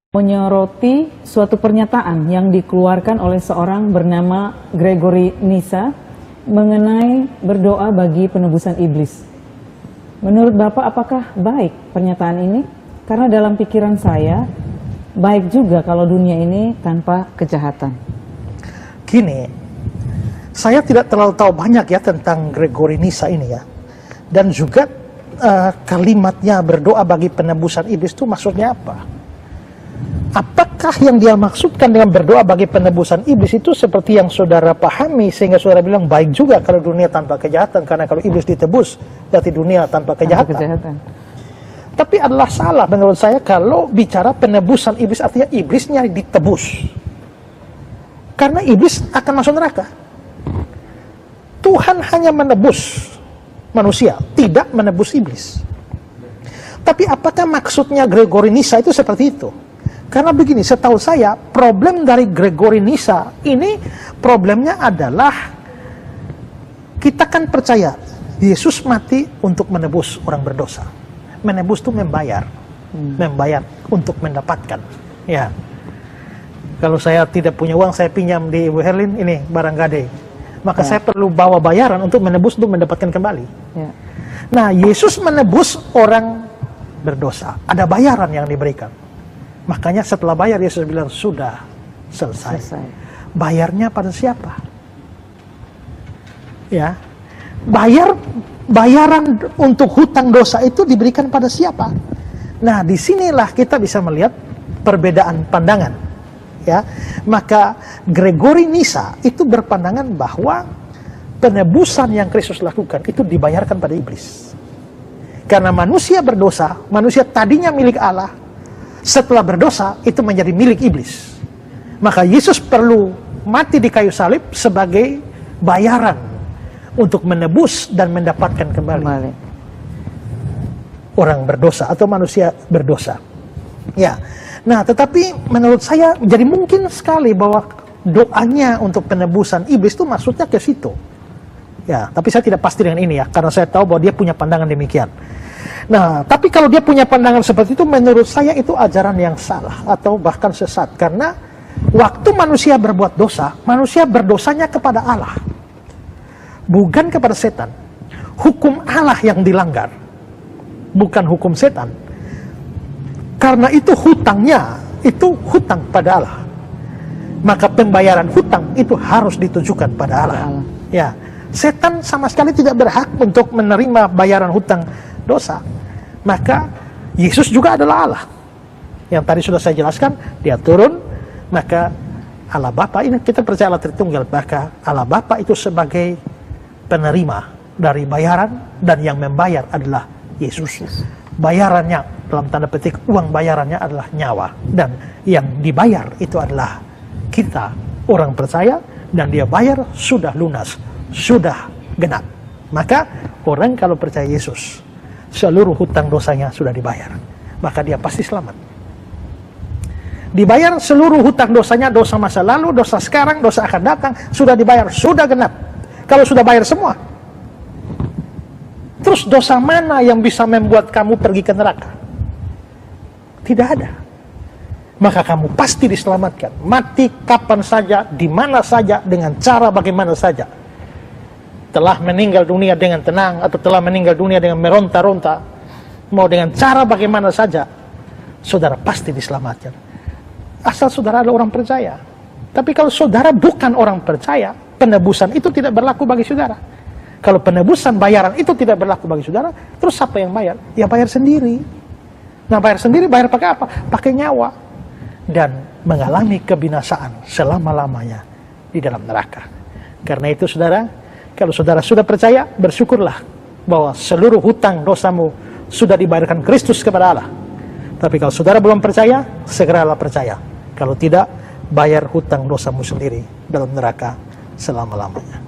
menyoroti suatu pernyataan yang dikeluarkan oleh seorang bernama Gregory Nyssa mengenai berdoa bagi penebusan iblis. Menurut Bapak, apakah baik pernyataan ini? Karena dalam pikiran saya, baik juga kalau dunia ini tanpa kejahatan. Gini, saya tidak terlalu tahu banyak ya tentang Gregory Nyssa ini ya. Dan juga kalimatnya berdoa bagi penebusan iblis itu maksudnya apa? Apakah yang dia maksudkan dengan berdoa bagi penebusan iblis itu seperti yang saudara pahami sehingga saudara bilang baik juga kalau dunia tanpa kejahatan, karena kalau iblis ditebus berarti dunia tanpa kejahatan. Tapi adalah salah menurut saya kalau bicara penebusan iblis, artinya iblisnya ditebus. Karena iblis akan masuk neraka. Tuhan hanya menebus manusia, tidak menebus iblis. Tapi apakah maksudnya Gregory Nyssa itu seperti itu? Karena begini, setahu saya, problem dari Gregory Nyssa ini, problemnya adalah kita kan percaya Yesus mati untuk menebus orang berdosa. Menebus itu membayar, membayar untuk mendapatkan. Ya, kalau saya tidak punya uang, saya pinjam di Ibu Herlin ini barang gade, maka saya perlu bawa bayaran untuk menebus, untuk mendapatkan kembali. Ya. Nah, Yesus menebus orang berdosa, ada bayaran yang diberikan. Makanya setelah bayar, Yesus bilang, sudah selesai. Bayarnya pada siapa? Ya, bayaran untuk hutang dosa itu diberikan pada siapa? Nah, disinilah kita bisa melihat perbedaan pandangan. Ya, maka Gregory Nyssa itu berpandangan bahwa penebusan yang Kristus lakukan itu dibayarkan pada iblis. Karena manusia berdosa, manusia tadinya milik Allah, setelah berdosa itu menjadi milik iblis. Maka Yesus perlu mati di kayu salib sebagai bayaran untuk menebus dan mendapatkan kembali orang berdosa atau manusia berdosa. Ya. Nah, tetapi menurut saya jadi mungkin sekali bahwa doanya untuk penebusan iblis itu maksudnya ke situ. Ya, tapi saya tidak pasti dengan ini ya, karena saya tahu bahwa dia punya pandangan demikian. Nah, tapi kalau dia punya pandangan seperti itu, menurut saya itu ajaran yang salah atau bahkan sesat. Karena waktu manusia berbuat dosa, manusia berdosanya kepada Allah, bukan kepada setan. Hukum Allah yang dilanggar, bukan hukum setan. Karena itu hutangnya, itu hutang pada Allah. Maka pembayaran hutang itu harus ditujukan pada Allah. Ya, setan sama sekali tidak berhak untuk menerima bayaran hutang dosa. Maka Yesus juga adalah Allah. Yang tadi sudah saya jelaskan, dia turun, maka Allah Bapa, ini kita percaya Allah Tritunggal, maka Allah Bapa itu sebagai penerima dari bayaran, dan yang membayar adalah Yesus. Bayarannya, dalam tanda petik, uang bayarannya adalah nyawa, dan yang dibayar itu adalah kita, orang percaya, dan dia bayar sudah lunas, sudah genap. Maka orang kalau percaya Yesus, seluruh hutang dosanya sudah dibayar, maka dia pasti selamat. Dibayar seluruh hutang dosanya, dosa masa lalu, dosa sekarang, dosa akan datang, sudah dibayar, sudah genap. Kalau sudah bayar semua, terus dosa mana yang bisa membuat kamu pergi ke neraka? Tidak ada. Maka kamu pasti diselamatkan, mati kapan saja, di mana saja, dengan cara bagaimana saja. Telah meninggal dunia dengan tenang, atau telah meninggal dunia dengan meronta-ronta, mau dengan cara bagaimana saja, saudara pasti diselamatkan. Asal saudara adalah orang percaya. Tapi kalau saudara bukan orang percaya, penebusan itu tidak berlaku bagi saudara. Kalau penebusan bayaran itu tidak berlaku bagi saudara, terus siapa yang bayar? Ya bayar sendiri. Nah, bayar sendiri, bayar pakai apa? Pakai nyawa. Dan mengalami kebinasaan selama-lamanya di dalam neraka. Karena itu saudara, kalau saudara sudah percaya, bersyukurlah bahwa seluruh hutang dosamu sudah dibayarkan Kristus kepada Allah. Tapi kalau saudara belum percaya, segeralah percaya. Kalau tidak, bayar hutang dosamu sendiri dalam neraka selama-lamanya.